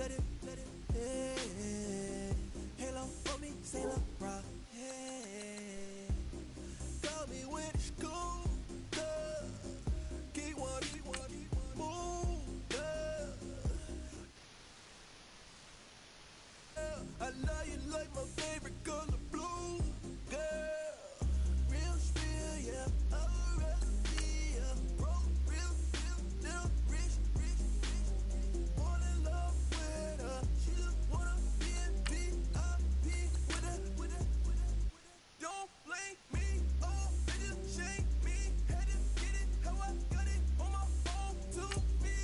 Hey, Halo for me, Sailor Rock. Hey, tell me when it's cool. Keep one, move. I love you like my favorite color blue, girl. Real spill, yeah. I'd rather be a broke, real, little rich. Fall in love with her. She just wanna be in VIP with her. Don't blame me, oh, they just shame me. Had to get it how I got it on my own to be.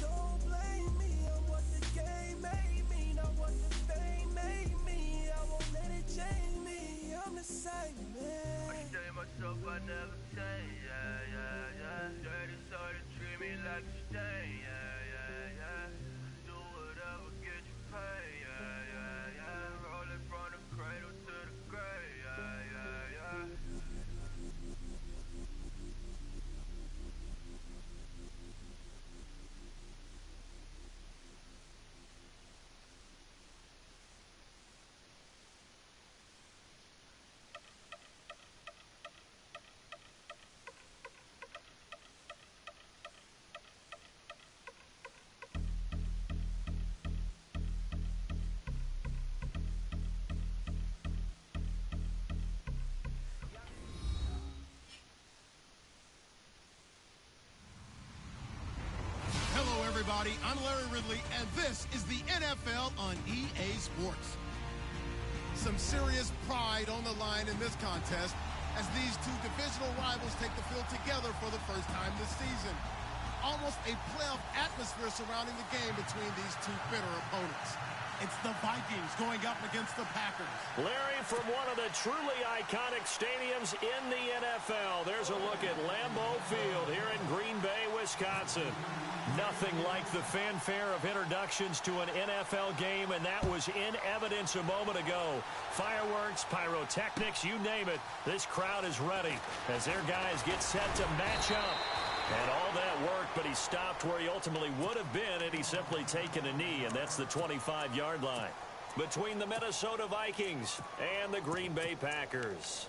Don't blame me on what the game made me, not what the fame made me. I won't let it change me. I'm the same man. I stay myself, I never change. Yeah. Dirty sort of treat me like a stain. Yeah. Do whatever, get you paid. Yeah. Rolling from the cradle to the grave. Yeah. Hello, everybody. I'm Larry Ridley, and this is the NFL on EA Sports. Some serious pride on the line in this contest as these two divisional rivals take the field together for the first time this season. Almost a playoff atmosphere surrounding the game between these two bitter opponents. It's the Vikings going up against the Packers. Larry, from one of the truly iconic stadiums in the NFL, there's a look at Lambeau Field here in Green Bay, Wisconsin. Nothing like the fanfare of introductions to an NFL game, and that was in evidence a moment ago. Fireworks, pyrotechnics, you name it, this crowd is ready as their guys get set to match up. And all that worked, but he stopped where he ultimately would have been had he simply taken a knee, and that's the 25-yard line between the Minnesota Vikings and the Green Bay Packers.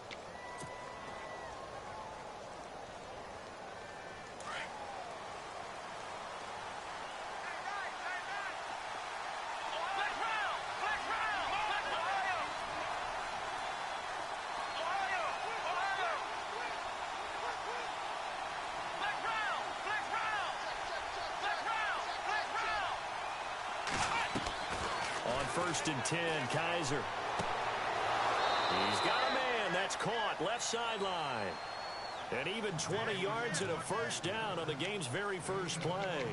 First and 10, Kaiser. He's got a man. That's caught. Left sideline. And even 20 yards and a first down on the game's very first play.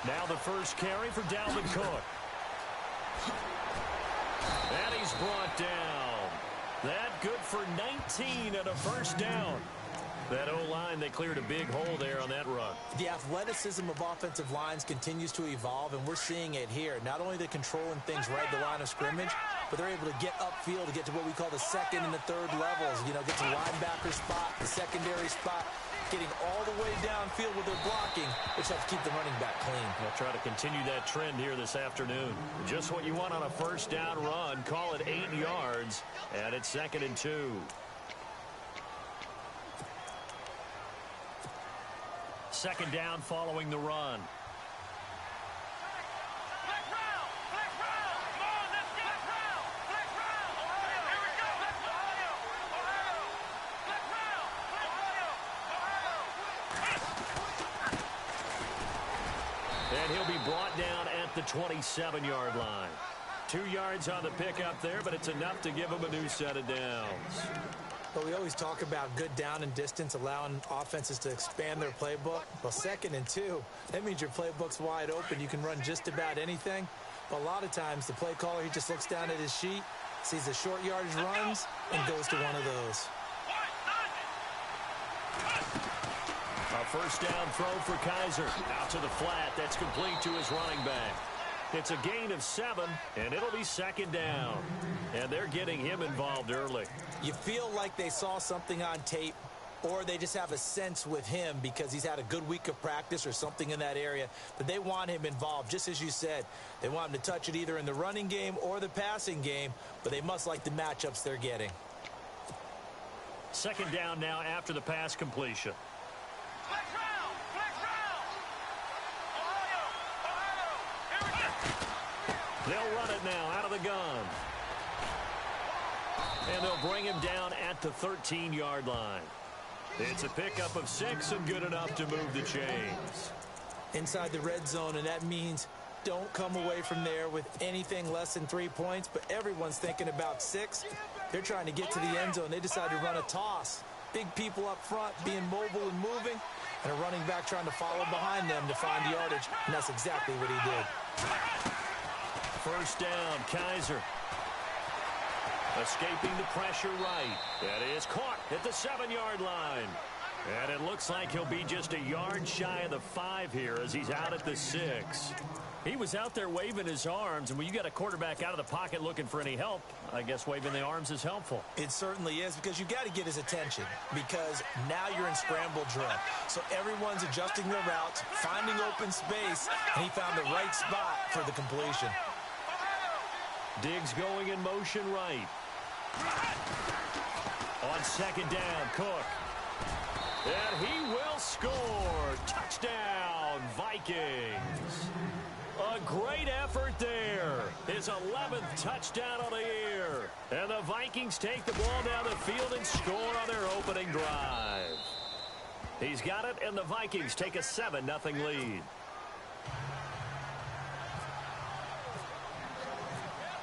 Now the first carry for Dalvin Cook. And he's brought down. That good for 19 and a first down. That O-line, they cleared a big hole there on that run. The athleticism of offensive lines continues to evolve, and we're seeing it here. Not only are they controlling things right at the line of scrimmage, but they're able to get upfield to get to what we call the second and the third levels. You know, get to linebacker spot, the secondary spot, getting all the way downfield with their blocking, which helps keep the running back clean. They'll try to continue that trend here this afternoon. Just what you want on a first down run. Call it 8 yards, and it's 2nd and 2. Second down following the run. And he'll be brought down at the 27-yard line. 2 yards on the pickup there, but it's enough to give him a new set of downs. But we always talk about good down and distance, allowing offenses to expand their playbook. Well, 2nd and 2, that means your playbook's wide open. You can run just about anything. But a lot of times, the play caller, he just looks down at his sheet, sees the short yardage runs, and goes to one of those. A first down throw for Kaiser. Out to the flat. That's complete to his running back. It's a gain of 7, and it'll be second down. And they're getting him involved early. You feel like they saw something on tape, or they just have a sense with him because he's had a good week of practice or something in that area that they want him involved. Just as you said, they want him to touch it either in the running game or the passing game, but they must like the matchups they're getting. Second down now after the pass completion. They'll run it now out of the gun. And they'll bring him down at the 13-yard line. It's a pickup of 6 and good enough to move the chains. Inside the red zone, and that means don't come away from there with anything less than 3 points, but everyone's thinking about 6. They're trying to get to the end zone. They decide to run a toss. Big people up front being mobile and moving, and a running back trying to follow behind them to find yardage, and that's exactly what he did. First down, Kaiser. Escaping the pressure right. That is caught at the 7-yard line. And it looks like he'll be just a yard shy of the 5 here as he's out at the 6. He was out there waving his arms, and when you got a quarterback out of the pocket looking for any help, I guess waving the arms is helpful. It certainly is, because you got to get his attention, because now you're in scramble drill. So everyone's adjusting their routes, finding open space, and he found the right spot for the completion. Diggs going in motion right. On second down, Cook. And he will score. Touchdown, Vikings. A great effort there. His 11th touchdown of the year. And the Vikings take the ball down the field and score on their opening drive. He's got it, and the Vikings take a 7-0 lead.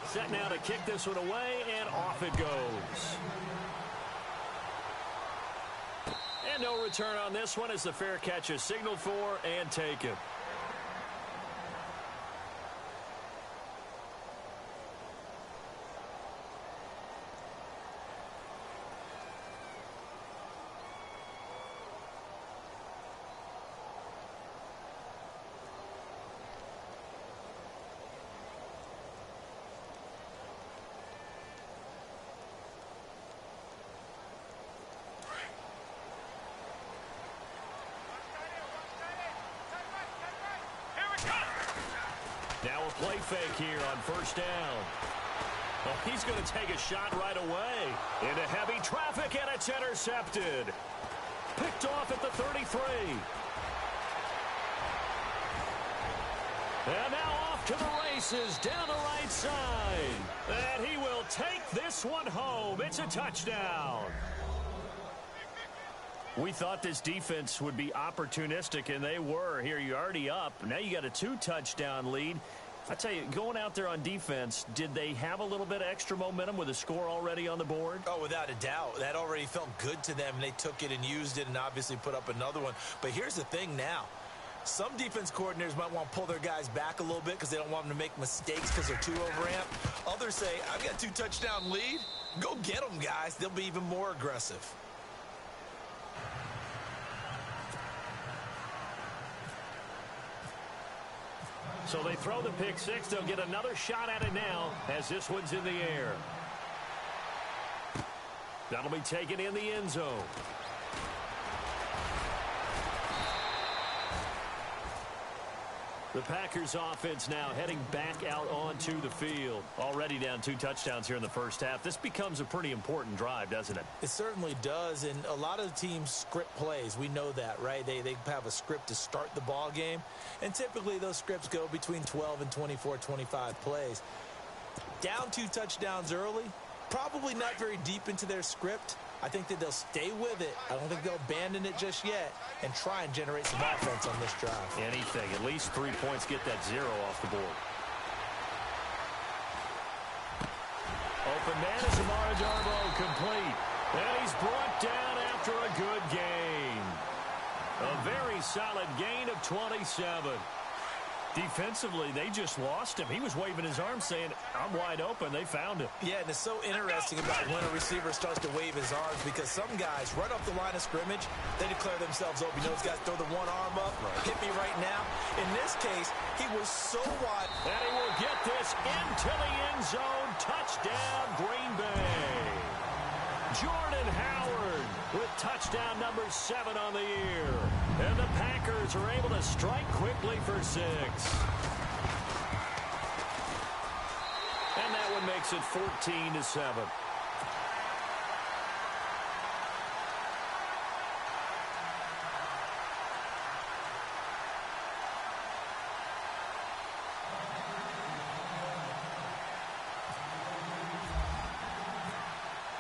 Set now to kick this one away, and off it goes. And no return on this one as the fair catch is signaled for and taken. Now a play fake here on first down. Well, he's going to take a shot right away. Into heavy traffic, and it's intercepted. Picked off at the 33. And now off to the races down the right side. And he will take this one home. It's a touchdown. We thought this defense would be opportunistic, and they were. Here, you're already up. Now you got a 2-touchdown lead. I tell you, going out there on defense, did they have a little bit of extra momentum with a score already on the board? Oh, without a doubt. That already felt good to them, and they took it and used it and obviously put up another one. But here's the thing now. Some defense coordinators might want to pull their guys back a little bit because they don't want them to make mistakes because they're too overamped. Others say, I've got a 2-touchdown lead. Go get them, guys. They'll be even more aggressive. So they throw the pick six. They'll get another shot at it now as this one's in the air. That'll be taken in the end zone. The Packers offense now heading back out onto the field. Already down 2 touchdowns here in the first half. This becomes a pretty important drive, doesn't it? It certainly does, and a lot of teams script plays. We know that, right? They have a script to start the ball game, and typically those scripts go between 12 and 24, 25 plays. Down 2 touchdowns early, probably not very deep into their script. I think that they'll stay with it. I don't think they'll abandon it just yet and try and generate some offense on this drive. Anything. At least 3 points, get that 0 off the board. Open man is Amara Darbo, complete. And he's brought down after a good gain. A very solid gain of 27. Defensively, they just lost him. He was waving his arms saying, I'm wide open. They found him. Yeah, and it's so interesting about when a receiver starts to wave his arms because some guys, right off the line of scrimmage, they declare themselves open. You know, those guys throw the one arm up, hit me right now. In this case, he was so wide. And he will get this into the end zone. Touchdown, Green Bay. Jordan Howard with touchdown number 7 on the year. And the Packers are able to strike quickly for 6. And that one makes it 14-7.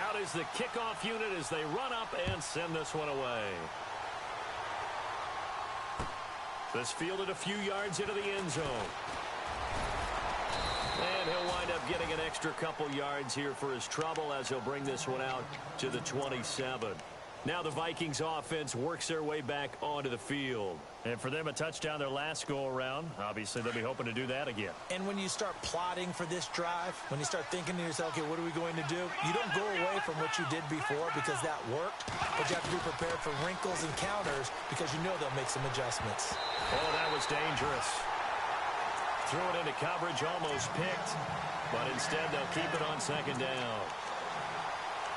Out is the kickoff unit as they run up and send this one away. This fielded a few yards into the end zone. And he'll wind up getting an extra couple yards here for his trouble as he'll bring this one out to the 27. Now the Vikings offense works their way back onto the field. And for them, a touchdown their last go-around. Obviously, they'll be hoping to do that again. And when you start plotting for this drive, when you start thinking to yourself, okay, what are we going to do? You don't go away from what you did before because that worked, but you have to be prepared for wrinkles and counters because you know they'll make some adjustments. Oh, that was dangerous. Threw it into coverage, almost picked, but instead they'll keep it on second down.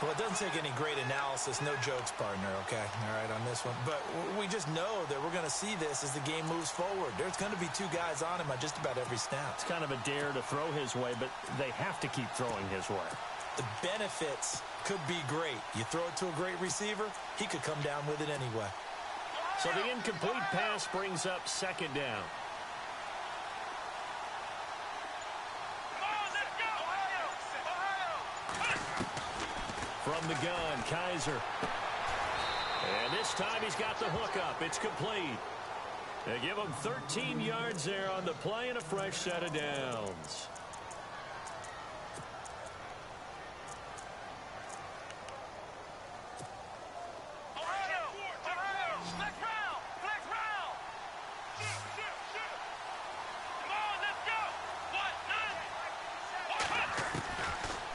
Well, it doesn't take any great analysis, no jokes, partner, okay? All right, on this one. But we just know that we're going to see this as the game moves forward. There's going to be 2 guys on him on just about every snap. It's kind of a dare to throw his way, but they have to keep throwing his way. The benefits could be great. You throw it to a great receiver, he could come down with it anyway. So the incomplete pass brings up second down. From the gun, Kaiser. And this time he's got the hook up. It's complete. They give him 13 yards there on the play and a fresh set of downs.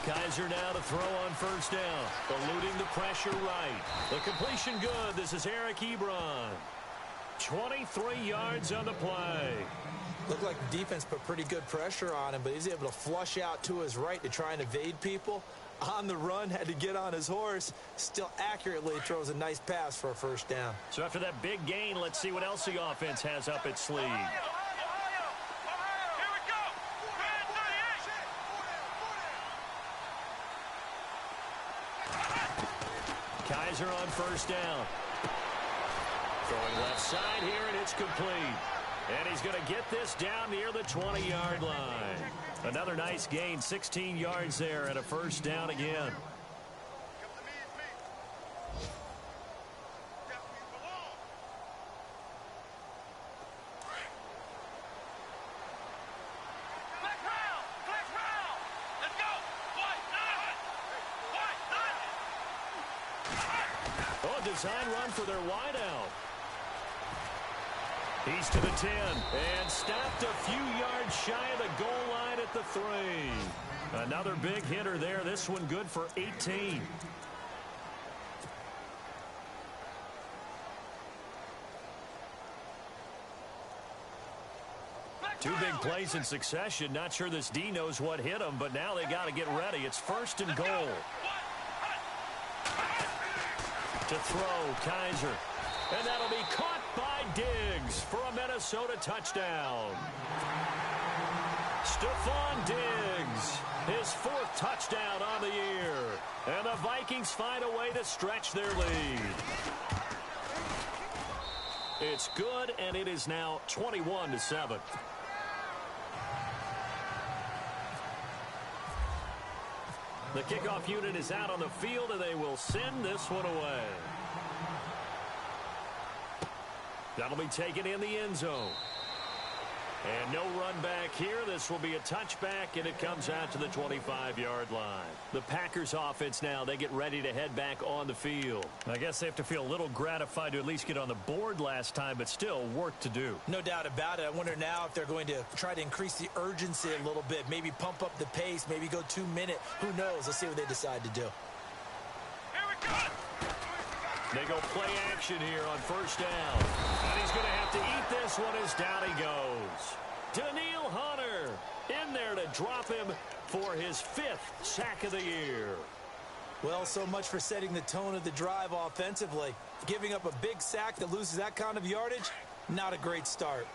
Kaiser now to throw on first down. Eluding the pressure right. The completion good. This is Eric Ebron. 23 yards on the play. Looked like the defense put pretty good pressure on him, but he's able to flush out to his right to try and evade people. On the run, had to get on his horse. Still accurately throws a nice pass for a first down. So after that big gain, let's see what else the offense has up its sleeve. Kaiser on first down. Throwing left side here, and it's complete. And he's going to get this down near the 20-yard line. Another nice gain, 16 yards there, and a first down again. Design run for their wideout. He's to the 10 and stopped a few yards shy of the goal line at the 3. Another big hitter there. This one good for 18. Two big plays in succession. Not sure this D knows what hit him, but now they got to get ready. It's first and goal. To throw, Kaiser. And that'll be caught by Diggs for a Minnesota touchdown. Stephon Diggs, his 4th touchdown on the year. And the Vikings find a way to stretch their lead. It's good, and it is now 21-7. The kickoff unit is out on the field, and they will send this one away. That'll be taken in the end zone. And no run back here. This will be a touchback, and it comes out to the 25-yard line. The Packers offense now, they get ready to head back on the field. I guess they have to feel a little gratified to at least get on the board last time, but still work to do. No doubt about it. I wonder now if they're going to try to increase the urgency a little bit, maybe pump up the pace, maybe go 2 minute. Who knows? Let's see what they decide to do. Here we go! They go play action here on first down. And he's going to have to eat this one as down he goes. Daniil Hunter in there to drop him for his 5th sack of the year. Well, so much for setting the tone of the drive offensively. Giving up a big sack that loses that kind of yardage, not a great start.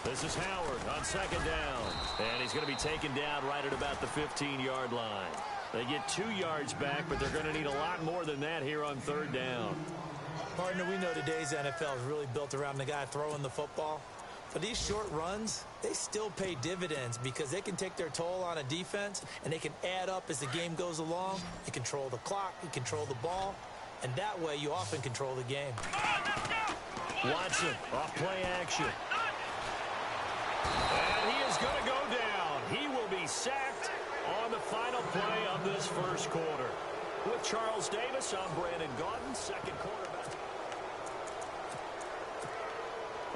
This is Howard on second down. And he's going to be taken down right at about the 15-yard line. They get 2 yards back, but they're going to need a lot more than that here on third down. Partner, we know today's NFL is really built around the guy throwing the football. But these short runs, they still pay dividends because they can take their toll on a defense, and they can add up as the game goes along. You control the clock, you control the ball, and that way you often control the game. Watson off play action. And he is going to go down. He will be sacked on the final play of this first quarter. With Charles Davis, I'm Brandon Gaudin, second quarterback.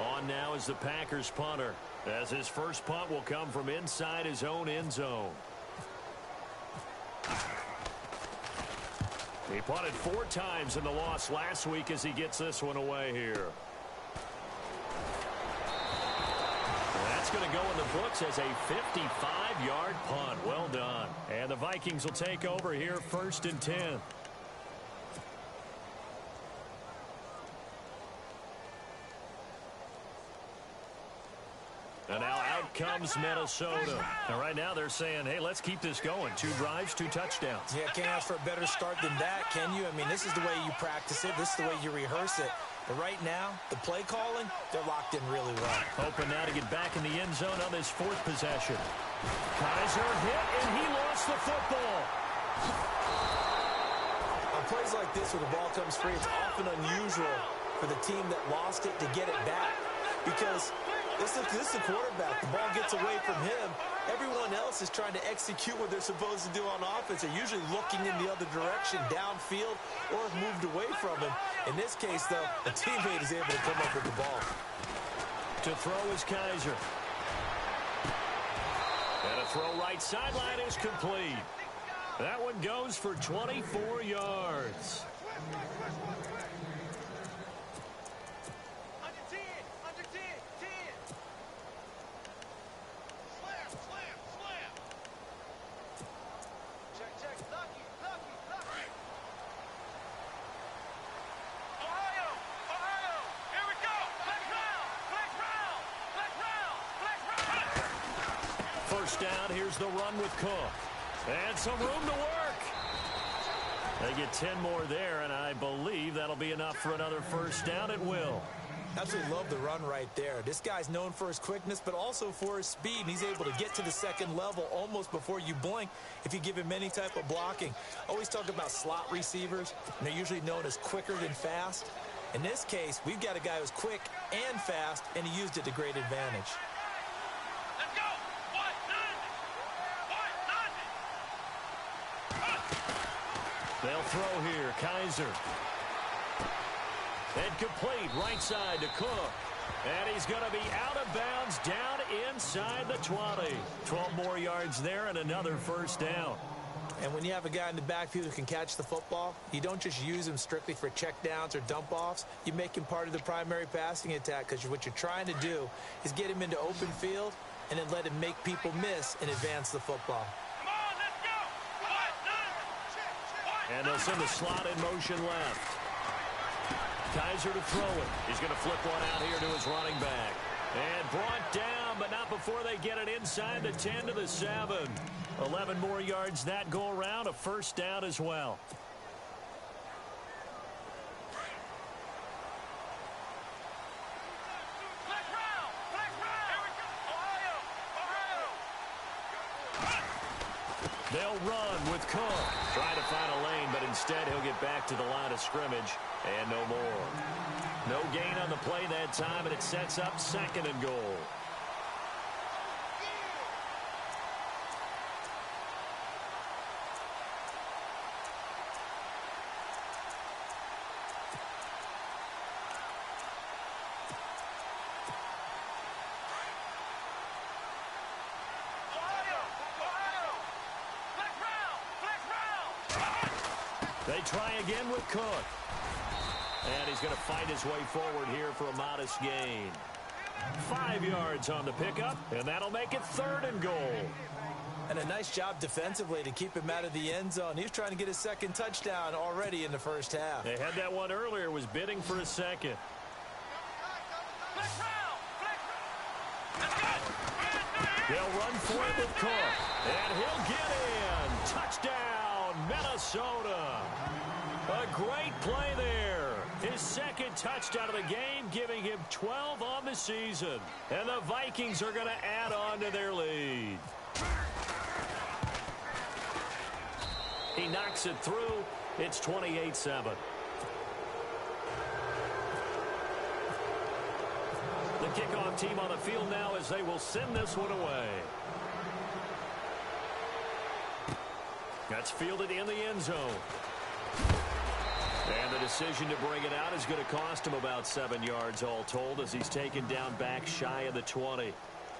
On now is the Packers punter, as his first punt will come from inside his own end zone. He punted 4 times in the loss last week as he gets this one away here. That's going to go in the books as a 55-yard punt. Well done. And the Vikings will take over here first and 10. And now out comes Minnesota. And right now they're saying, hey, let's keep this going. 2 drives, 2 touchdowns. Yeah, can't ask for a better start than that, can you? I mean, this is the way you practice it. This is the way you rehearse it. But right now, the play calling, they're locked in really well. Hoping now to get back in the end zone on this 4th possession. Kaiser hit, and he lost the football. On plays like this where the ball comes free, it's often unusual for the team that lost it to get it back. Because this is the quarterback. The ball gets away from him. Everyone else is trying to execute what they're supposed to do on offense. They're usually looking in the other direction, downfield, or have moved away from him. In this case, though, a teammate is able to come up with the ball. To throw is Kaiser. And a throw right sideline is complete. That one goes for 24 yards. First down, here's the run with Cook. And some room to work. They get 10 more there, and I believe that'll be enough for another first down at will. Absolutely love the run right there. This guy's known for his quickness, but also for his speed. He's able to get to the second level almost before you blink if you give him any type of blocking. Always talk about slot receivers, and they're usually known as quicker than fast. In this case, we've got a guy who's quick and fast, and he used it to great advantage. They'll throw here. Kaiser. And complete right side to Cook. And he's going to be out of bounds down inside the 20. 12 more yards there and another first down. And when you have a guy in the backfield who can catch the football, you don't just use him strictly for checkdowns or dump-offs. You make him part of the primary passing attack because what you're trying to do is get him into open field and then let him make people miss and advance the football. And they'll send the slot in motion left. Kaiser to throw it. He's going to flip one out here to his running back. And brought down, but not before they get it inside the 10 to the 7. 11 more yards that go around, a first down as well. They'll run with Cook. Trying to find a lane, but instead he'll get back to the line of scrimmage and no more. No gain on the play that time, and it sets up 2nd and goal. They try again with Cook. And he's going to fight his way forward here for a modest gain. 5 yards on the pickup, and that'll make it 3rd and goal. And a nice job defensively to keep him out of the end zone. He was trying to get his 2nd touchdown already in the first half. They had that one earlier, was bidding for a 2nd. They'll run for it with Cook. And he'll get in. Touchdown, Minnesota. A great play there. His 2nd touchdown of the game, giving him 12 on the season. And the Vikings are going to add on to their lead. He knocks it through. It's 28-7. The kickoff team on the field now as they will send this one away. That's fielded in the end zone. And the decision to bring it out is going to cost him about 7 yards all told as he's taken down back shy of the 20.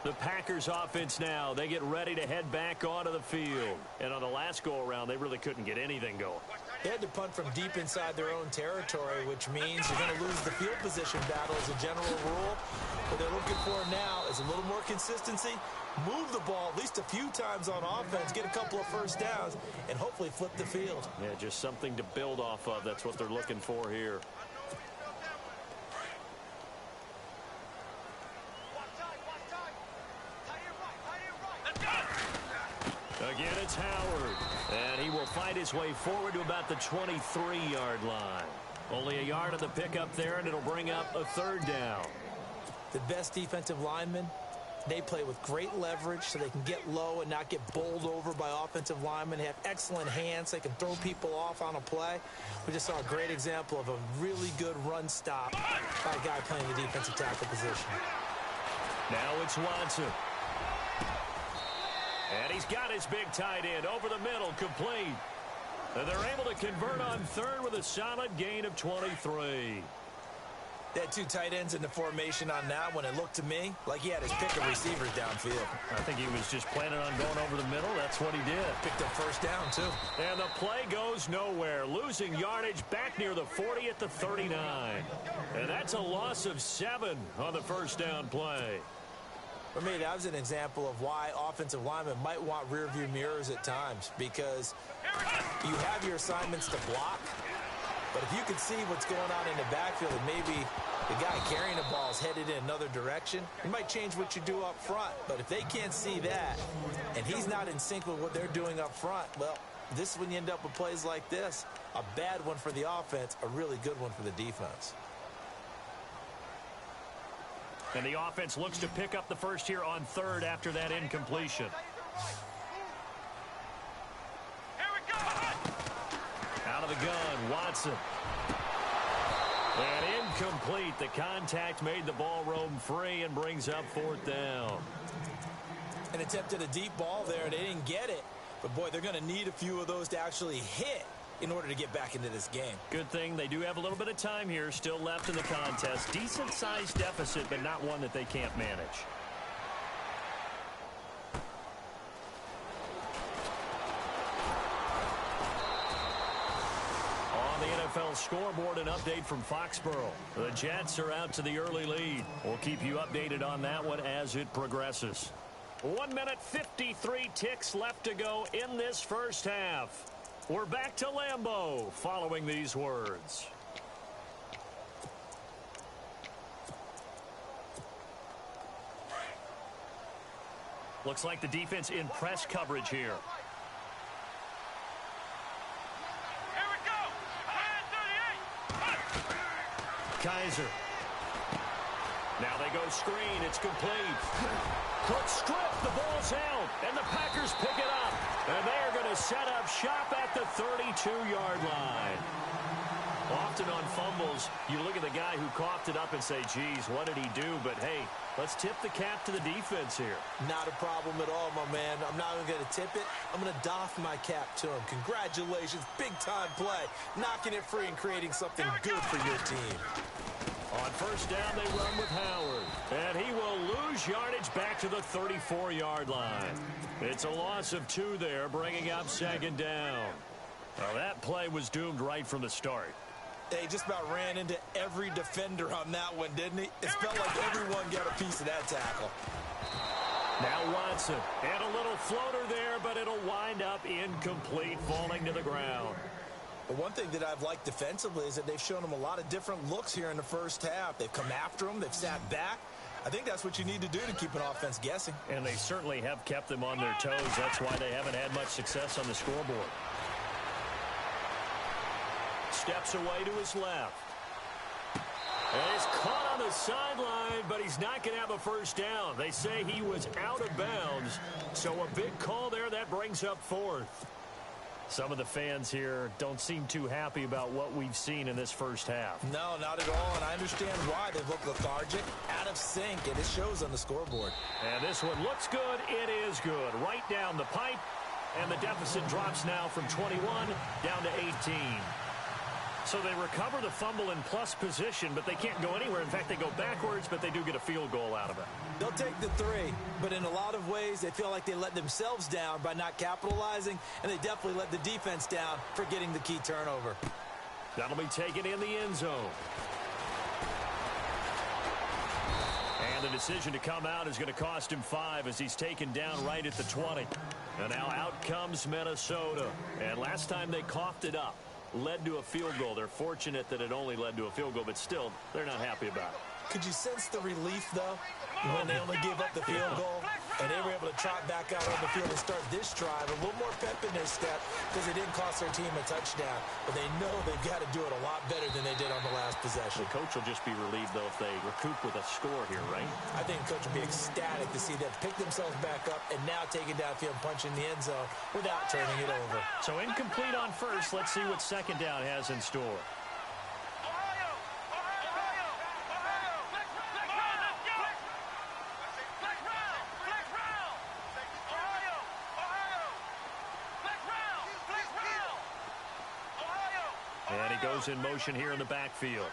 The Packers offense now, they get ready to head back onto the field. And on the last go-around, they really couldn't get anything going. They had to punt from deep inside their own territory, which means you're going to lose the field position battle as a general rule. What they're looking for now is a little more consistency, move the ball at least a few times on offense, get a couple of first downs, and hopefully flip the field. Yeah, just something to build off of. That's what they're looking for here. Again, it's Howard. And he will fight his way forward to about the 23-yard line. Only a yard of the pickup there, and it'll bring up a 3rd down. The best defensive linemen, they play with great leverage so they can get low and not get bowled over by offensive linemen. They have excellent hands. They can throw people off on a play. We just saw a great example of a really good run stop by a guy playing the defensive tackle position. Now it's Watson. And he's got his big tight end over the middle, complete. And they're able to convert on 3rd with a solid gain of 23. They had 2 tight ends in the formation on that one. It looked to me like he had his pick of receivers downfield. I think he was just planning on going over the middle. That's what he did. Picked up first down, too. And the play goes nowhere. Losing yardage back near the 40 at the 39. And that's a loss of 7 on the first down play. For me, that was an example of why offensive linemen might want rearview mirrors at times, because you have your assignments to block, but if you can see what's going on in the backfield and maybe the guy carrying the ball is headed in another direction, you might change what you do up front. But if they can't see that and he's not in sync with what they're doing up front, well, this is when you end up with plays like this. A bad one for the offense, a really good one for the defense. And the offense looks to pick up the first here on 3rd after that incompletion. Here we go! Out of the gun, Watson. And incomplete. The contact made the ball roam free and brings up 4th down. An attempt at a deep ball there. They didn't get it. But, boy, they're going to need a few of those to actually hit in order to get back into this game. Good thing they do have a little bit of time here still left in the contest. Decent-sized deficit, but not one that they can't manage. On the NFL scoreboard, an update from Foxborough. The Jets are out to the early lead. We'll keep you updated on that one as it progresses. 1 minute, 53 ticks left to go in this first half. We're back to Lambeau following these words. Looks like the defense in press coverage here. Here we go! 38! Kaiser. Now they go screen. It's complete. Cook stripped. The ball's out. And the Packers pick it up. And they are going to set up shop at the 32-yard line. Often on fumbles, you look at the guy who coughed it up and say, geez, what did he do? But, hey, let's tip the cap to the defense here. Not a problem at all, my man. I'm not even going to tip it. I'm going to doff my cap to him. Congratulations. Big-time play. Knocking it free and creating something good for your team. On first down, they run with Howard. And he will lose yardage back to the 34-yard line. It's a loss of 2 there, bringing up second down. Well, that play was doomed right from the start. He just about ran into every defender on that one, didn't he? It felt like everyone got a piece of that tackle. Now Watson. And a little floater there, but it'll wind up incomplete, falling to the ground. But one thing that I've liked defensively is that they've shown him a lot of different looks here in the first half. They've come after him. They've sat back. I think that's what you need to do to keep an offense guessing. And they certainly have kept them on their toes. That's why they haven't had much success on the scoreboard. Steps away to his left. And he's caught on the sideline, but he's not going to have a first down. They say he was out of bounds. So a big call there. That brings up 4th. Some of the fans here don't seem too happy about what we've seen in this first half. No, not at all, and I understand why. They look lethargic, out of sync, and it shows on the scoreboard. And this one looks good. It is good. Right down the pipe, and the deficit drops now from 21 down to 18. So they recover the fumble in plus position, but they can't go anywhere. In fact, they go backwards, but they do get a field goal out of it. They'll take the 3, but in a lot of ways, they feel like they let themselves down by not capitalizing, and they definitely let the defense down for getting the key turnover. That'll be taken in the end zone. And the decision to come out is going to cost him 5 as he's taken down right at the 20. And now out comes Minnesota. And last time they coughed it up, led to a field goal. They're fortunate that it only led to a field goal, but still, they're not happy about it. Could you sense the relief, though, when they only gave up the field goal and they were able to trot back out on the field and start this drive? A little more pep in their step because it didn't cost their team a touchdown, but they know they've got to do it a lot better than they did on the last possession. The coach will just be relieved, though, if they recoup with a score here, right? I think the coach will be ecstatic to see them pick themselves back up and now take it downfield and punch in the end zone without turning it over. So incomplete on first. Let's see what second down has in store. And he goes in motion here in the backfield.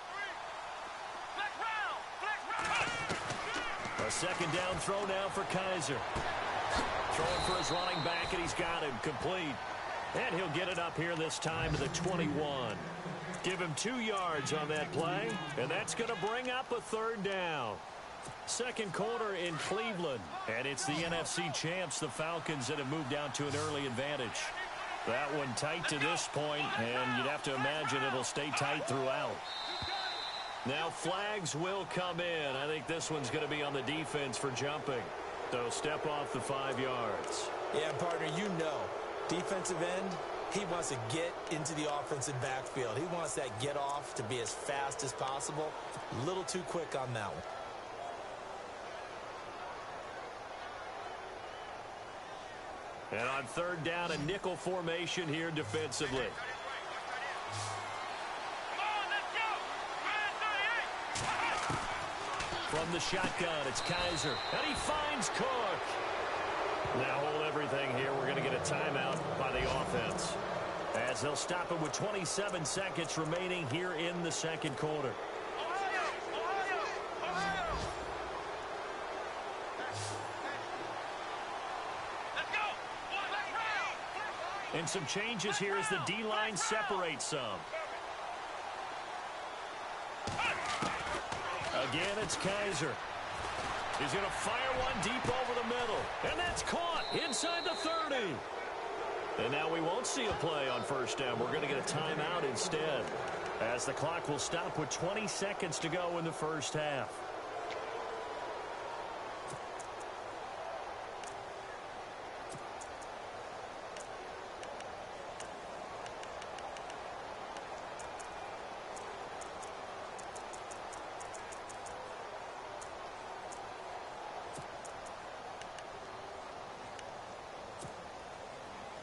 A second down throw now for Kaiser. Throwing for his running back, and he's got him complete. And he'll get it up here this time to the 21. Give him 2 yards on that play, and that's going to bring up a third down. Second quarter in Cleveland, and it's the NFC champs, the Falcons, that have moved down to an early advantage. That one tight to this point, and you'd have to imagine it'll stay tight throughout. Now flags will come in. I think this one's going to be on the defense for jumping. So step off the 5 yards. Yeah, partner, you know, defensive end, he wants to get into the offensive backfield. He wants that get off to be as fast as possible. A little too quick on that one. And on third down, a nickel formation here defensively. From the shotgun, it's Kaiser. And he finds Cook. Now hold everything here. We're going to get a timeout by the offense, as they'll stop it with 27 seconds remaining here in the second quarter. And some changes here as the D-line separates some. Again, it's Kaiser. He's going to fire one deep over the middle. And that's caught inside the 30. And now we won't see a play on first down. We're going to get a timeout instead, as the clock will stop with 20 seconds to go in the first half.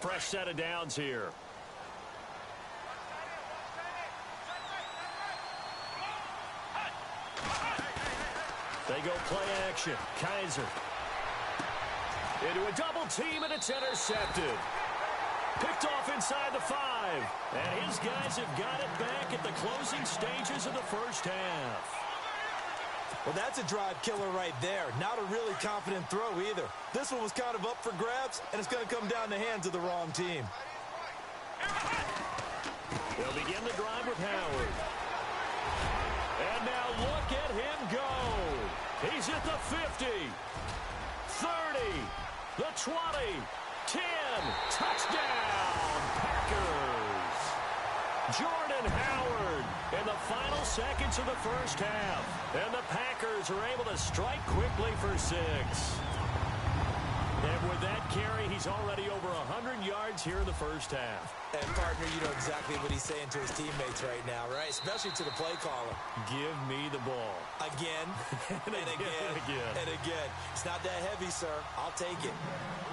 fresh set of downs here. They go play action. Kaiser. Into a double team, and it's intercepted. Picked off inside the 5. And his guys have got it back at the closing stages of the first half. Well, that's a drive killer right there. Not a really confident throw either. This one was kind of up for grabs, and it's going to come down the hands of the wrong team. They'll begin the drive with Howard. And now look at him go. He's at the 50, 30, the 20, 10. Touchdown, Packers. Jordan Howard in the final seconds of the first half. And the Packers are able to strike quickly for 6. And with that carry, he's already over 100 yards here in the first half. And, partner, you know exactly what he's saying to his teammates right now, right? Especially to the play caller. Give me the ball. Again, and again, and again. It's not that heavy, sir. I'll take it.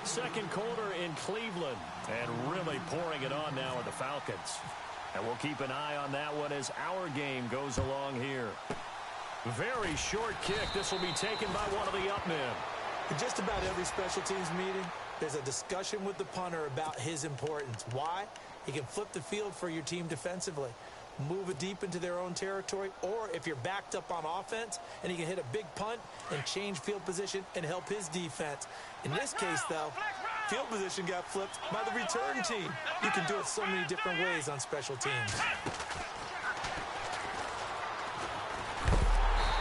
Second quarter in Cleveland. And really pouring it on now with the Falcons. And we'll keep an eye on that one as our game goes along here. Very short kick. This will be taken by one of the up men. In just about every special teams meeting, there's a discussion with the punter about his importance. Why? He can flip the field for your team defensively, move it deep into their own territory, or if you're backed up on offense, and he can hit a big punt and change field position and help his defense. In this case, though, field position got flipped by the return team. You can do it so many different ways on special teams.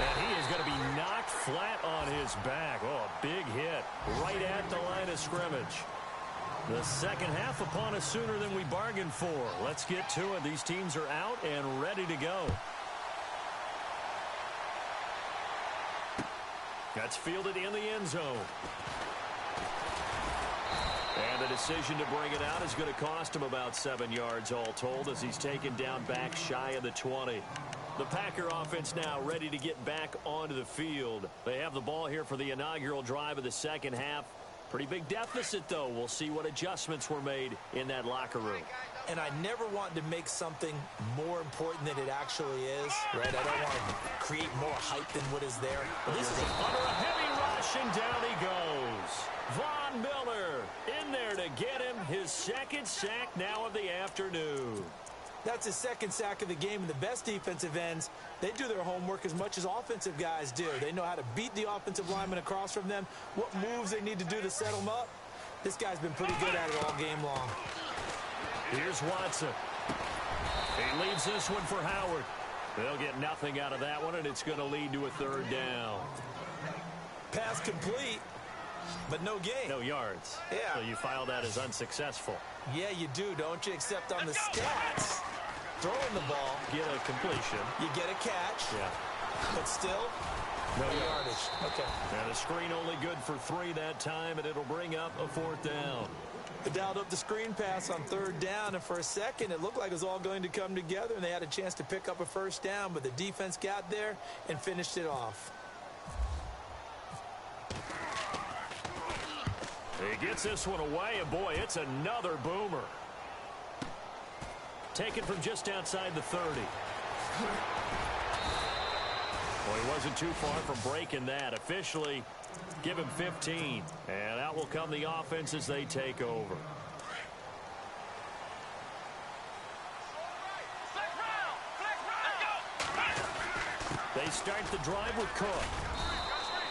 And he is going to be knocked flat on his back. Oh, a big hit right at the line of scrimmage. The second half upon us sooner than we bargained for. Let's get to it. These teams are out and ready to go. That's fielded in the end zone. And the decision to bring it out is going to cost him about 7 yards all told as he's taken down back shy of the 20. The Packer offense now ready to get back onto the field. They have the ball here for the inaugural drive of the second half. Pretty big deficit, though. We'll see what adjustments were made in that locker room. And I never want to make something more important than it actually is, right? I don't want to create more hype than what is there. But this is under a heavy rush, and down he goes. Von Miller in there to get him his second sack now of the afternoon. That's his second sack of the game, and the best defensive ends, they do their homework as much as offensive guys do. They know how to beat the offensive lineman across from them, what moves they need to do to set them up. This guy's been pretty good at it all game long. Here's Watson. He leaves this one for Howard. They'll get nothing out of that one, and it's going to lead to a third down. Pass complete, but no gain. No yards. Yeah. So you file that as unsuccessful. Yeah, you do, don't you? Except on the stats, throwing the ball, Get a completion. you get a catch, Yeah. but still, no yardage. Okay. And the screen only good for 3 that time, and it'll bring up a fourth down. They dialed up the screen pass on third down, and for a second, it looked like it was all going to come together, and they had a chance to pick up a first down, but the defense got there and finished it off. He gets this one away, and boy, it's another boomer. Taken from just outside the 30. Well, he wasn't too far from breaking that. Officially, give him 15. And out will come the offense as they take over. They start the drive with Cook.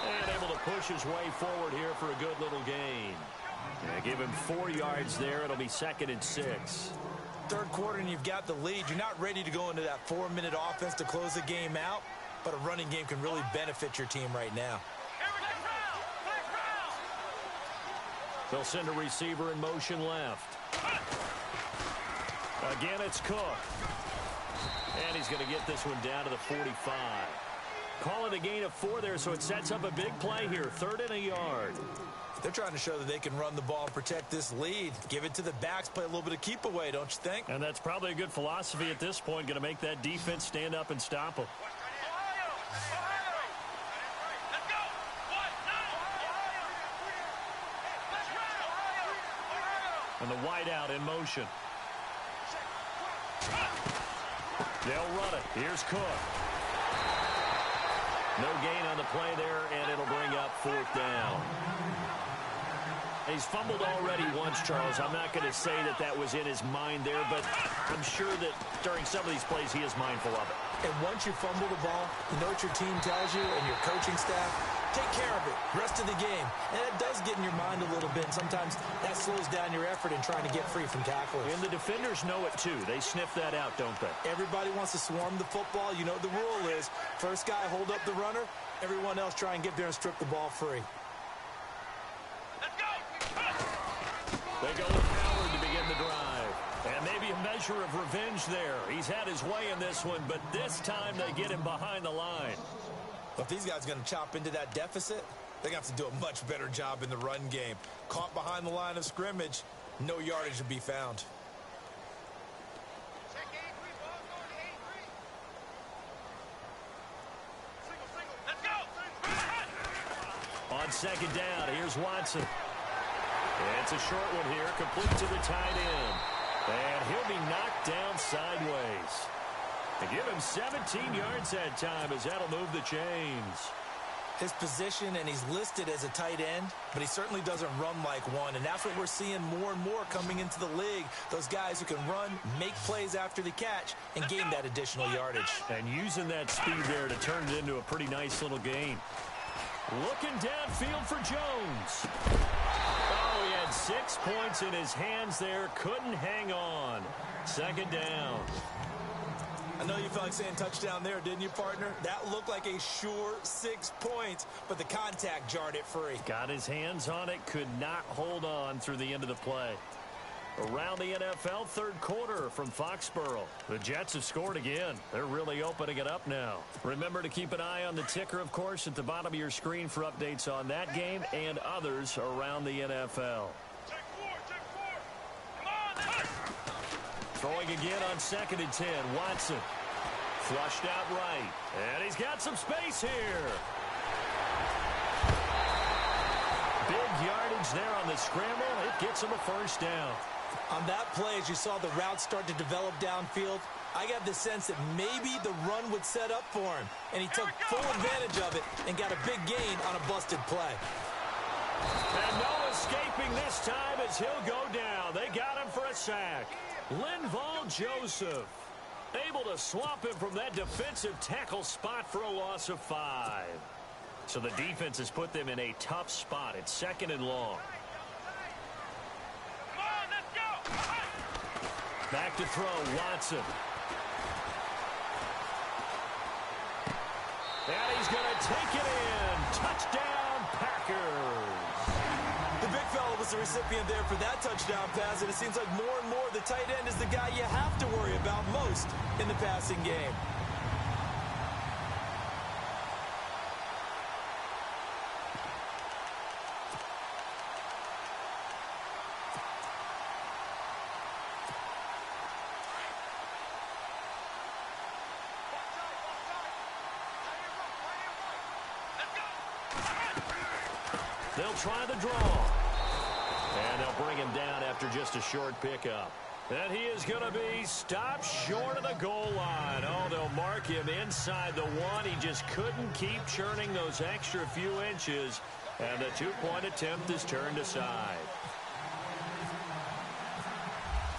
And able to push his way forward here for a good little gain. And give him 4 yards there. It'll be 2nd and 6. Third quarter, and you've got the lead. You're not ready to go into that 4-minute offense to close the game out, but a running game can really benefit your team right now. They'll send a receiver in motion left. Again, it's Cook. And he's going to get this one down to the 45. Call it a gain of 4 there, so it sets up a big play here. 3rd and a yard. They're trying to show that they can run the ball and protect this lead. Give it to the backs, play a little bit of keep away, don't you think? And that's probably a good philosophy at this point. Going to make that defense stand up and stop them. And the wideout in motion. They'll run it. Here's Cook. No gain on the play there, and it'll bring up 4th down. He's fumbled already once, Charles. I'm not going to say that that was in his mind there, but I'm sure that during some of these plays he is mindful of it. And once you fumble the ball, you know what your team tells you and your coaching staff? Take care of it. Rest of the game. And it does get in your mind a little bit. And sometimes that slows down your effort in trying to get free from tacklers. And the defenders know it, too. They sniff that out, don't they? Everybody wants to swarm the football. You know what the rule is. First guy, hold up the runner. Everyone else try and get there and strip the ball free. They go with Howard to begin the drive. And maybe a measure of revenge there. He's had his way in this one, but this time they get him behind the line. If these guys are going to chop into that deficit, they're going to have to do a much better job in the run game. Caught behind the line of scrimmage, no yardage to be found. On 2nd down, here's Watson. It's a short one here, complete to the tight end. And he'll be knocked down sideways. They give him 17 yards that time as that'll move the chains. His position, and he's listed as a tight end, but he certainly doesn't run like one, and that's what we're seeing more and more coming into the league. Those guys who can run, make plays after the catch, and gain that additional yardage. And using that speed there to turn it into a pretty nice little gain. Looking downfield for Jones. Oh, he had 6 points in his hands there. Couldn't hang on. 2nd down. I know you felt like saying touchdown there, didn't you, partner? That looked like a sure 6 points, but the contact jarred it free. Got his hands on it, could not hold on through the end of the play. Around the NFL, 3rd quarter from Foxborough. The Jets have scored again. They're really opening it up now. Remember to keep an eye on the ticker, of course, at the bottom of your screen for updates on that game and others around the NFL. Throwing again on 2nd and 10. Watson. Flushed out right. And he's got some space here. Big yardage there on the scramble. It gets him a 1st down. On that play, as you saw the route start to develop downfield, I got the sense that maybe the run would set up for him. And he took full advantage of it and got a big gain on a busted play. And no escaping this time as he'll go down. They got him for a sack. Linval Joseph able to swamp him from that defensive tackle spot for a loss of 5. So the defense has put them in a tough spot. It's 2nd and long. Back to throw, Watson. And he's going to take it in. Touchdown, Packers. The big fella was the recipient there for that touchdown pass, and it seems like more and more the tight end is the guy you have to worry about most in the passing game. They'll try the draw. And they'll bring him down after just a short pickup. And he is going to be stopped short of the goal line. Oh, they'll mark him inside the 1. He just couldn't keep churning those extra few inches. And the 2-point attempt is turned aside.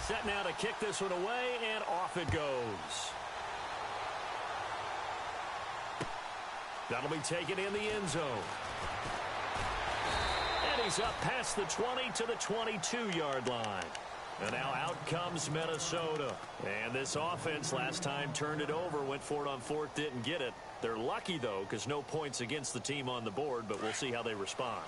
Set now to kick this one away, and off it goes. That'll be taken in the end zone. And he's up past the 20 to the 22-yard line. And now out comes Minnesota. And this offense last time turned it over, went for it on 4th, didn't get it. They're lucky, though, because no points against the team on the board, but we'll see how they respond.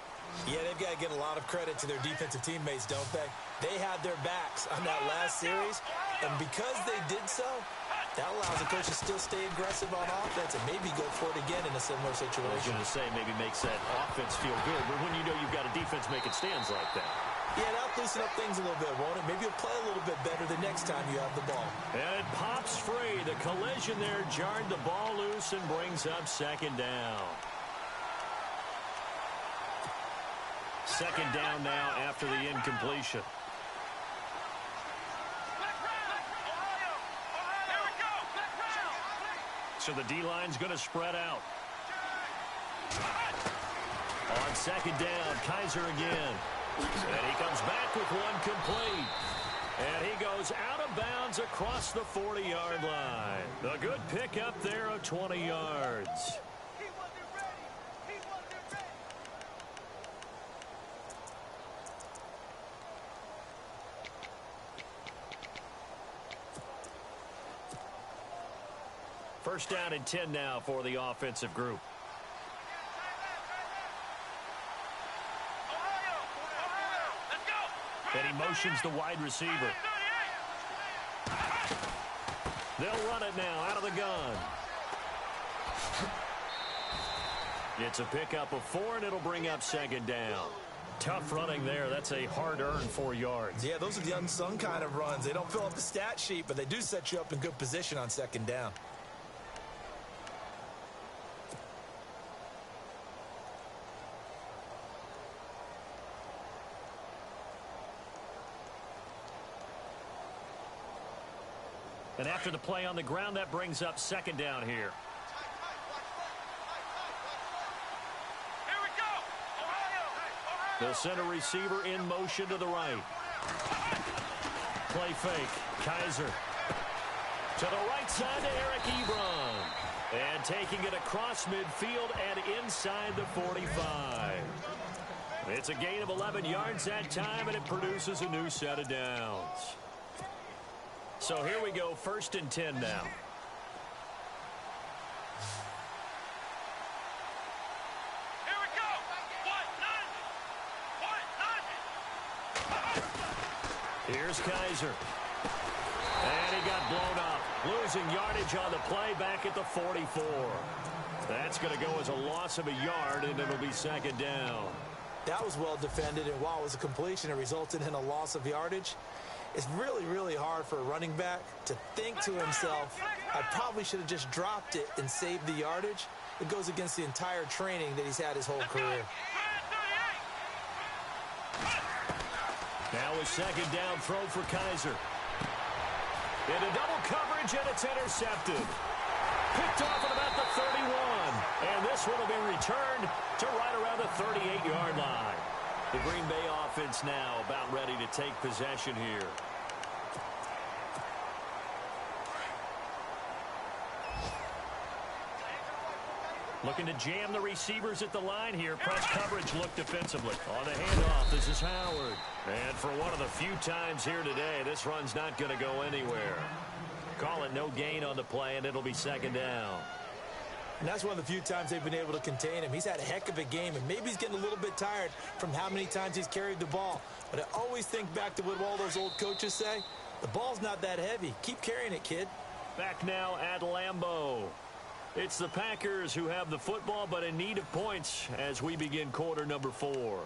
Yeah, they've got to get a lot of credit to their defensive teammates, don't they? They had their backs on that last series, and because they did so, that allows the coach to still stay aggressive on offense and maybe go for it again in a similar situation. I was going to say maybe makes that offense feel good, but when you know you've got a defense making stands like that. Yeah, that'll loosen up things a little bit, won't it? Maybe you'll play a little bit better the next time you have the ball. And it pops free. The collision there jarred the ball loose and brings up 2nd down. 2nd down now after the incompletion. So the D-line's going to spread out. On second down, Kaiser again. And he comes back with one complete. And he goes out of bounds across the 40-yard line. A good pickup there of 20 yards. First down and 10 now for the offensive group. And he motions the wide receiver. They'll run it now out of the gun. It's a pickup of 4, and it'll bring up second down. Tough running there. That's a hard-earned 4 yards. Yeah, those are the unsung kind of runs. They don't fill up the stat sheet, but they do set you up in good position on second down. And after the play on the ground, that brings up second down here. Here we go! Ohio! The center receiver in motion to the right. Play fake. Kaiser. To the right side to Eric Ebron. And taking it across midfield and inside the 45. It's a gain of 11 yards that time, and it produces a new set of downs. So here we go, first and 10 now. Here we go! Here's Kaiser. And he got blown up. Losing yardage on the play back at the 44. That's going to go as a loss of a yard, and it'll be second down. That was well defended, and while it was a completion, it resulted in a loss of yardage. It's really, really hard for a running back to think to himself, I probably should have just dropped it and saved the yardage. It goes against the entire training that he's had his whole career. Now a second down throw for Kaiser. Into double coverage, and it's intercepted. Picked off at about the 31. And this one will be returned to right around the 38-yard line. The Green Bay offense now about ready to take possession here. Looking to jam the receivers at the line here. Press coverage look defensively. On the handoff, this is Howard. And for one of the few times here today, this run's not going to go anywhere. Call it no gain on the play, and it'll be second down. And that's one of the few times they've been able to contain him. He's had a heck of a game, and maybe he's getting a little bit tired from how many times he's carried the ball. But I always think back to what all those old coaches say. The ball's not that heavy. Keep carrying it, kid. Back now at Lambeau. It's the Packers who have the football, but in need of points as we begin quarter number 4.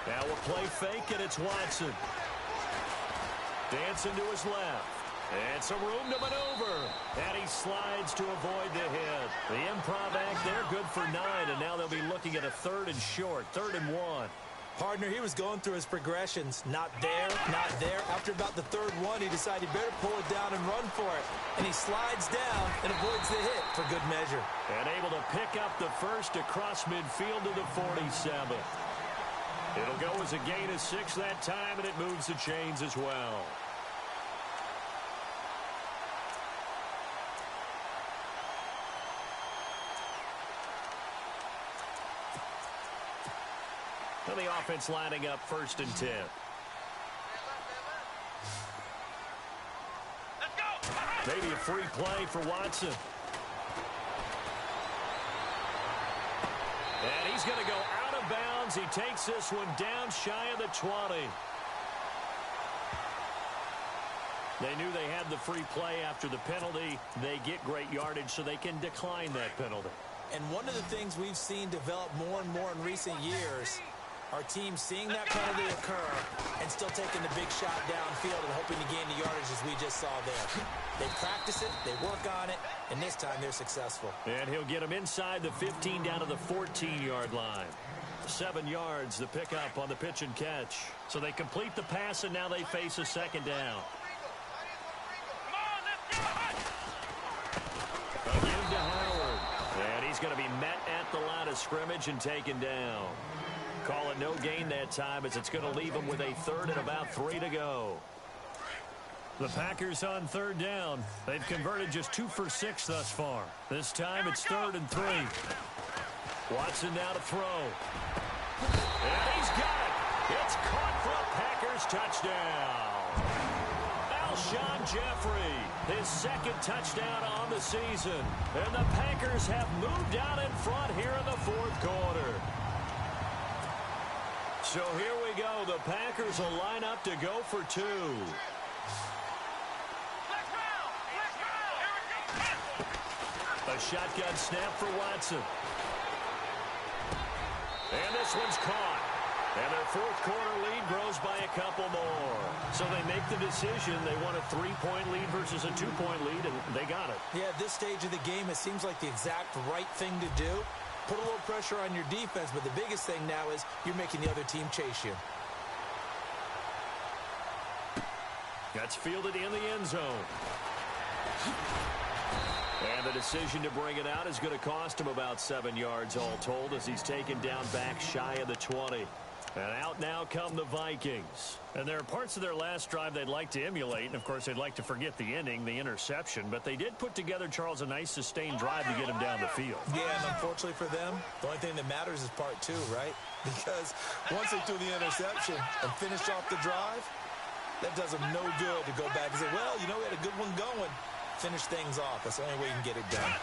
Now a play fake, and it's Watson. Dancing to his left. And some room to maneuver. And he slides to avoid the hit. The improv act there, good for 9. And now they'll be looking at a third and short, 3rd and 1. Partner, he was going through his progressions. Not there, not there. After about the 3rd one, he decided he better pull it down and run for it. And he slides down and avoids the hit for good measure. And able to pick up the first across midfield to the 47. It'll go as a gain of 6 that time, and it moves the chains as well. And the offense lining up 1st and 10. Let's go! Maybe a free play for Watson. And he's going to go out of bounds. He takes this one down shy of the 20. They knew they had the free play after the penalty. They get great yardage, so they can decline that penalty. And one of the things we've seen develop more and more in recent years Our team seeing that penalty occur and still taking the big shot downfield and hoping to gain the yardage as we just saw there. They practice it, they work on it, and this time they're successful. And he'll get him inside the 15 down to the 14-yard line. 7 yards the pickup on the pitch and catch. So they complete the pass, and now they face a second down. A give to Howard. And he's going to be met at the line of scrimmage and taken down. Call it no gain that time as it's going to leave him with a 3rd and about 3 to go. The Packers on 3rd down. They've converted just 2 for 6 thus far. This time it's 3rd and 3. Watson now to throw. And he's got it. It's caught for a Packers touchdown. Alshon Jeffrey, his 2nd touchdown on the season. And the Packers have moved out in front here in the 4th quarter. So here we go. The Packers will line up to go for 2. A shotgun snap for Watson. And this one's caught. And their 4th quarter lead grows by a couple more. So they make the decision. They want a 3-point lead versus a 2-point lead, and they got it. Yeah, at this stage of the game, it seems like the exact right thing to do. Put a little pressure on your defense, but the biggest thing now is you're making the other team chase you. That's fielded in the end zone. And the decision to bring it out is going to cost him about 7 yards all told as he's taken down back shy of the 20. And out now come the Vikings. And there are parts of their last drive they'd like to emulate. And, of course, they'd like to forget the ending, the interception. But they did put together, Charles, a nice sustained drive to get him down the field. Yeah, and unfortunately for them, the only thing that matters is part 2, right? Because once they threw the interception and finished off the drive, that does them no good to go back and say, well, you know, we had a good one going. Finish things off. That's the only way you can get it done.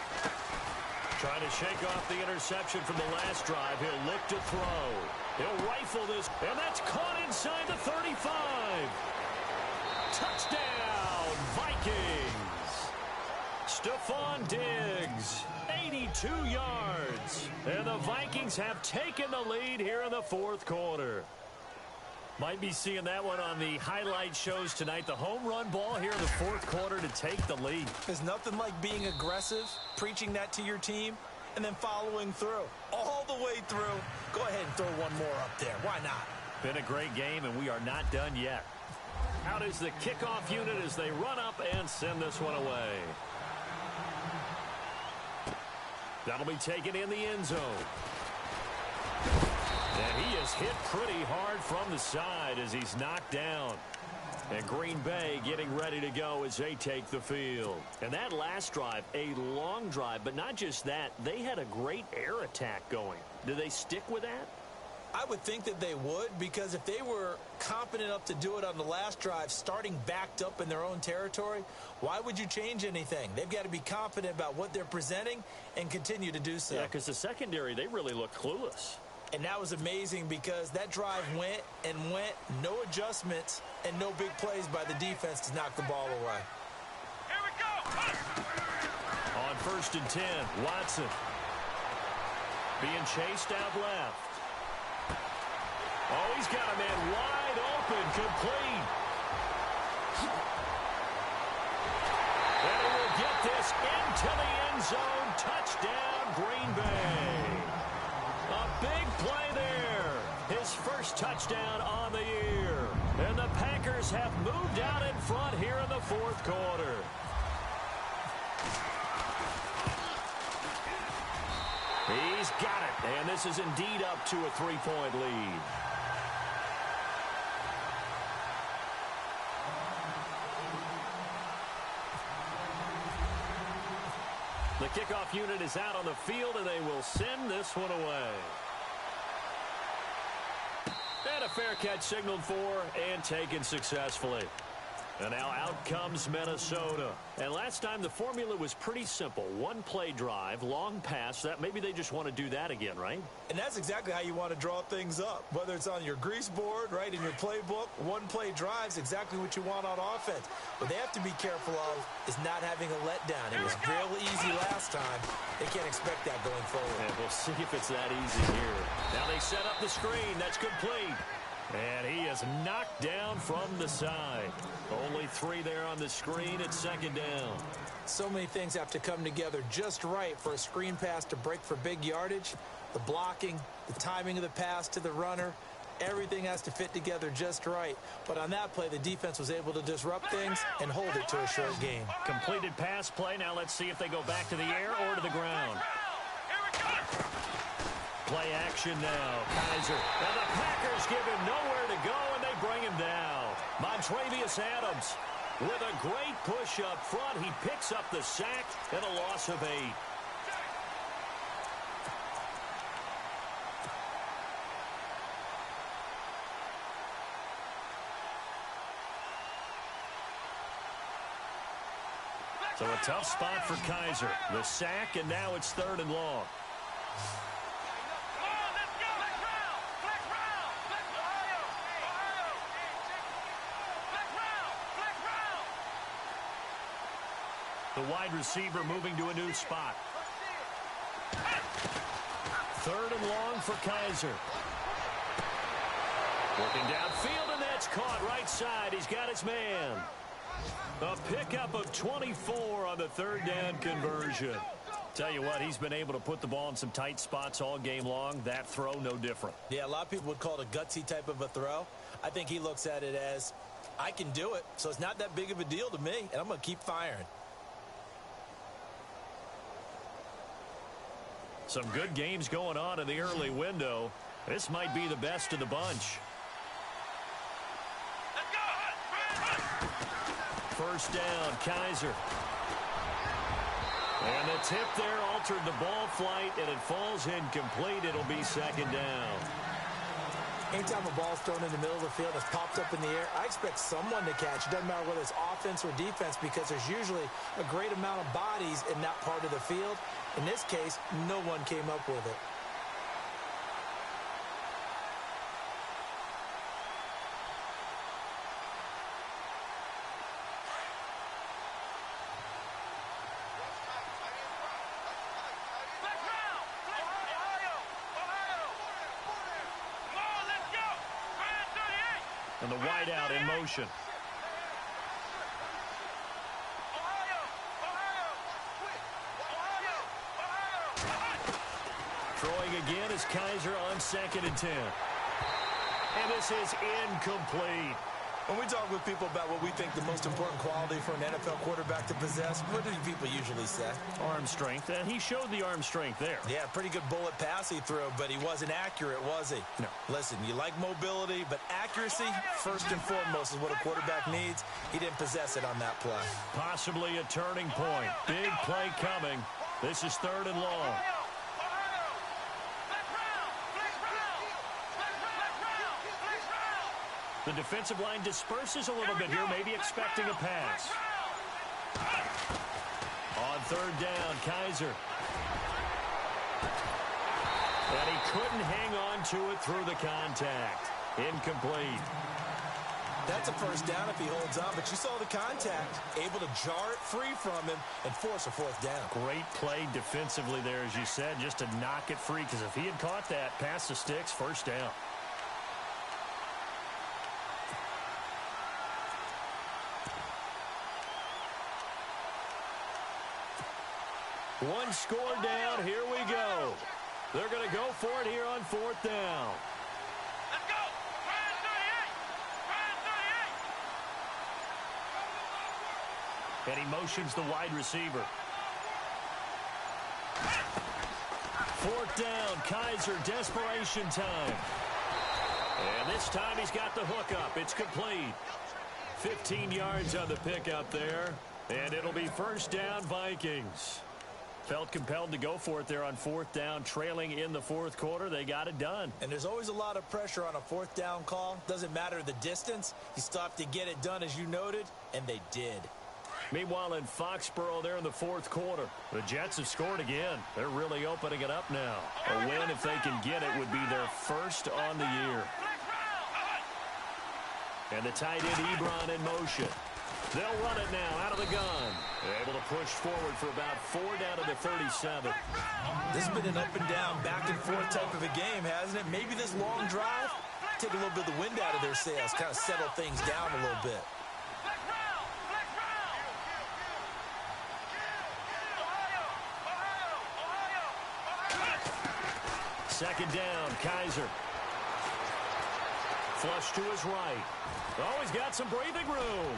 Trying to shake off the interception from the last drive. He'll look to throw. He'll rifle this, and that's caught inside the 35. Touchdown, Vikings. Stephon Diggs, 82 yards. And the Vikings have taken the lead here in the 4th quarter. Might be seeing that one on the highlight shows tonight. The home run ball here in the 4th quarter to take the lead. There's nothing like being aggressive, preaching that to your team, and then following through. All the way through. Go ahead and throw one more up there. Why not? Been a great game, and we are not done yet. Out is the kickoff unit as they run up and send this one away. That'll be taken in the end zone. And he is hit pretty hard from the side as he's knocked down. And Green Bay getting ready to go as they take the field. And that last drive, a long drive, but not just that. They had a great air attack going. Do they stick with that? I would think that they would, because if they were confident enough to do it on the last drive, starting backed up in their own territory, why would you change anything? They've got to be confident about what they're presenting and continue to do so. Yeah, because the secondary, they really looked clueless. And that was amazing because that drive went and went, no adjustments, and no big plays by the defense to knock the ball away. Here we go! On 1st and 10, Watson being chased out left. Oh, he's got a man wide open, complete. And he will get this into the end zone. Touchdown, Green Bay. A big play there. His first touchdown on the year. And the Packers have moved out in front here in the 4th quarter. He's got it. And this is indeed up to a 3-point lead. The kickoff unit is out on the field, and they will send this one away. And a fair catch signaled for and taken successfully. And now out comes Minnesota. And last time the formula was pretty simple. One play drive, long pass. That maybe they just want to do that again, right? And that's exactly how you want to draw things up. Whether it's on your grease board, right, in your playbook, one play drive is exactly what you want on offense. What they have to be careful of is not having a letdown. It was real easy last time. They can't expect that going forward. And we'll see if it's that easy here. Now they set up the screen. That's complete. And he is knocked down from the side. Only 3 there on the screen at second down. So many things have to come together just right for a screen pass to break for big yardage. The blocking, the timing of the pass to the runner, everything has to fit together just right. But on that play, the defense was able to disrupt things and hold it to a short gain. Completed pass play. Now let's see if they go back to the air or to the ground. Play action now. Kaiser. And the Packers give him nowhere to go, and they bring him down. Montravius Adams with a great push up front. He picks up the sack and a loss of 8. So a tough spot for Kaiser. The sack, and now it's 3rd and long. The wide receiver moving to a new spot. 3rd and long for Kaiser. Working downfield, and that's caught right side. He's got his man. A pickup of 24 on the 3rd down conversion. Tell you what, he's been able to put the ball in some tight spots all game long. That throw, no different. Yeah, a lot of people would call it a gutsy type of a throw. I think he looks at it as, I can do it, so it's not that big of a deal to me, and I'm going to keep firing. Some good games going on in the early window. This might be the best of the bunch. First down, Kaiser. And the tip there altered the ball flight, and it falls incomplete. It'll be 2nd down. Anytime a ball's thrown in the middle of the field that's popped up in the air, I expect someone to catch. It doesn't matter whether it's offense or defense, because there's usually a great amount of bodies in that part of the field. In this case, no one came up with it. And the wideout in motion. Throwing again is Kaiser on 2nd and 10. And this is incomplete. When we talk with people about what we think the most important quality for an NFL quarterback to possess, what do people usually say? Arm strength, and he showed the arm strength there. Yeah, pretty good bullet pass he threw, but he wasn't accurate, was he? No. Listen, you like mobility, but accuracy, first and foremost, is what a quarterback needs. He didn't possess it on that play. Possibly a turning point. Big play coming. This is 3rd and long. The defensive line disperses a little bit here, maybe expecting a pass. On 3rd down, Kaiser. And he couldn't hang on to it through the contact. Incomplete. That's a first down if he holds on, but you saw the contact. Able to jar it free from him and force a 4th down. Great play defensively there, as you said, just to knock it free, because if he had caught that, pass the sticks, 1st down. One score down. Here we go. They're going to go for it here on 4th down. Let's go. Ryan 38. And he motions the wide receiver. 4th down. Kaiser, desperation time. And this time he's got the hook up. It's complete. 15 yards on the pickup there. And it'll be 1st down, Vikings. Felt compelled to go for it there on fourth down, trailing in the fourth quarter. They got it done. And there's always a lot of pressure on a fourth down call. Doesn't matter the distance. You still have to get it done, as you noted, and they did. Meanwhile, in Foxborough there in the fourth quarter, the Jets have scored again. They're really opening it up now. A win, if they can get it, would be their first on the year. And the tight end Ebron in motion. They'll run it now out of the gun. They're able to push forward for about 4 down to the 37. This has been an up and down, back and forth type of a game, hasn't it? Maybe this long drive, take a little bit of the wind out of their sails, kind of settle things down a little bit. Second down, Kaiser. Flush to his right. Oh, he's got some breathing room.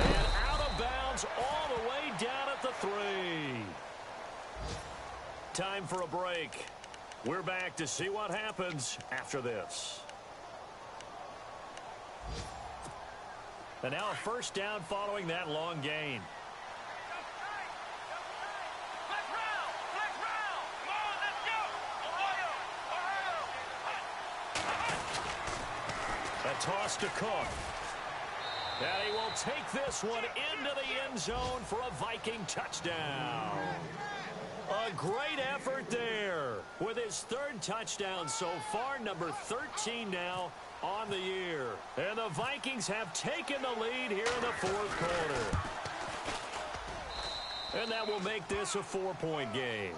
And out of bounds all the way down at the 3. Time for a break. We're back to see what happens after this. And now a first down following that long gain. A toss to Cook. And he will take this one into the end zone for a Viking touchdown. A great effort there with his third touchdown so far, number 13 now on the year. And the Vikings have taken the lead here in the fourth quarter. And that will make this a 4-point game.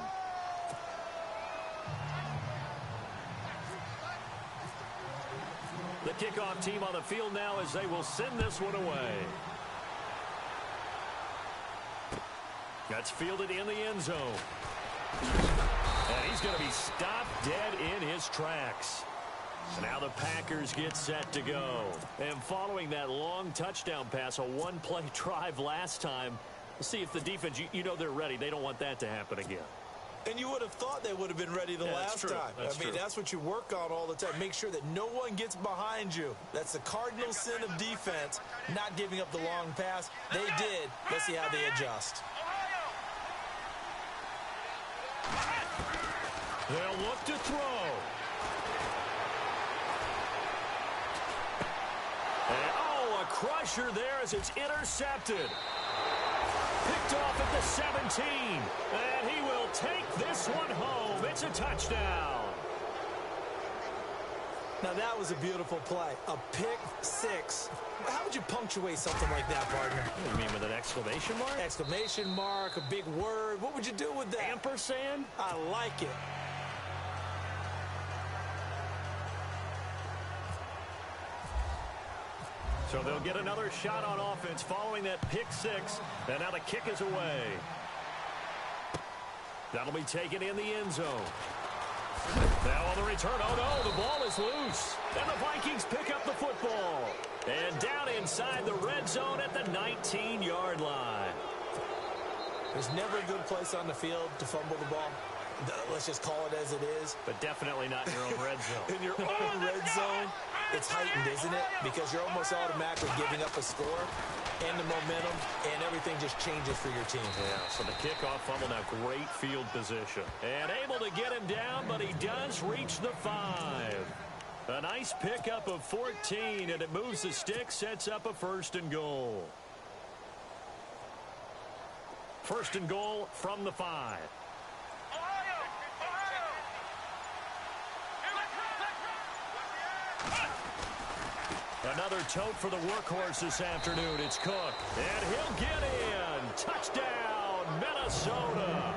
The kickoff team on the field now as they will send this one away. That's fielded in the end zone. And he's going to be stopped dead in his tracks. Now the Packers get set to go. And following that long touchdown pass, a one-play drive last time, we'll see if the defense, you know they're ready. They don't want that to happen again. And you would have thought they would have been ready the last time. I mean, that's what you work on all the time. Make sure that no one gets behind you. That's the cardinal sin of defense, not giving up the long pass. They did. Let's see how they adjust. They'll look to throw. And, oh, a crusher there as it's intercepted. Picked off at the 17, and he will take this one home. It's a touchdown. Now, that was a beautiful play. A pick six. How would you punctuate something like that, partner? You mean with an exclamation mark? Exclamation mark, a big word. What would you do with that? Ampersand? I like it. So they'll get another shot on offense following that pick six. And now the kick is away. That'll be taken in the end zone. Now on the return, oh no, the ball is loose. And the Vikings pick up the football. And down inside the red zone at the 19-yard line. There's never a good place on the field to fumble the ball. Let's just call it as it is. But definitely not in your own red zone. In your own red zone, it's heightened, isn't it? Because you're almost automatically giving up a score and the momentum, and everything just changes for your team. Yeah, so the kickoff fumble now, great field position. And able to get him down, but he does reach the 5. A nice pickup of 14, and it moves the stick, sets up a 1st and goal. 1st and goal from the 5. Another tote for the workhorse this afternoon. It's Cook. And he'll get in. Touchdown, Minnesota.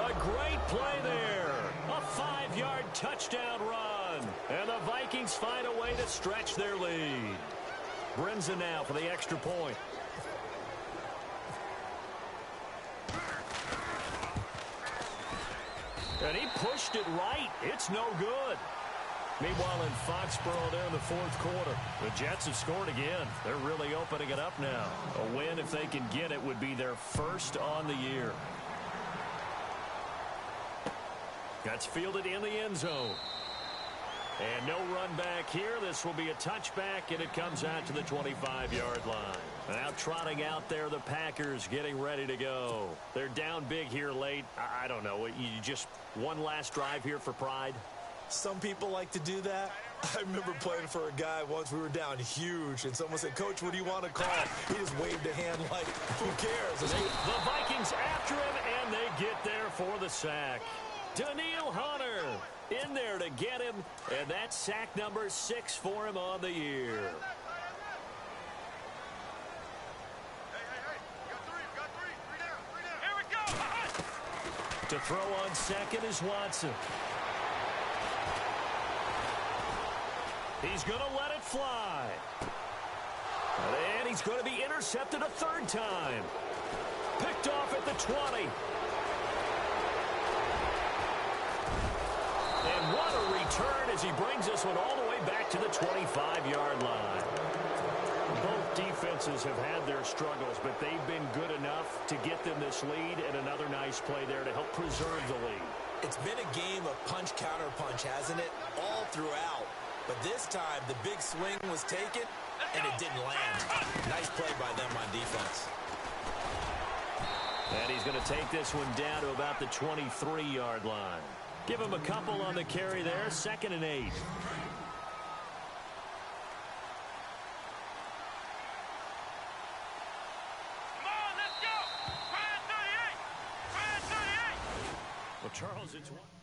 A great play there. A 5-yard touchdown run. And the Vikings find a way to stretch their lead. Brinson now for the extra point. And he pushed it right. It's no good. Meanwhile, in Foxborough there in the fourth quarter, the Jets have scored again. They're really opening it up now. A win, if they can get it, would be their first on the year. That's fielded in the end zone. And no run back here. This will be a touchback, and it comes out to the 25-yard line. Now trotting out there, the Packers getting ready to go. They're down big here late. I don't know. You just one last drive here for pride? Some people like to do that. I remember playing for a guy once. We were down huge, and someone said, "Coach, what do you want to call?" He just waved a hand like, who cares? The Vikings after him, and they get there for the sack. Daniil Hunter in there to get him, and that's sack number 6 for him on the year. To throw on second is Watson. He's going to let it fly. And he's going to be intercepted a third time. Picked off at the 20. And what a return as he brings this one all the way back to the 25-yard line. Both defenses have had their struggles, but they've been good enough to get them this lead, and another nice play there to help preserve the lead. It's been a game of punch-counter-punch, hasn't it? All throughout. But this time, the big swing was taken, and it didn't land. Nice play by them on defense. And he's going to take this one down to about the 23-yard line. Give him a couple on the carry there, 2nd and 8. Well, Charles, it's one.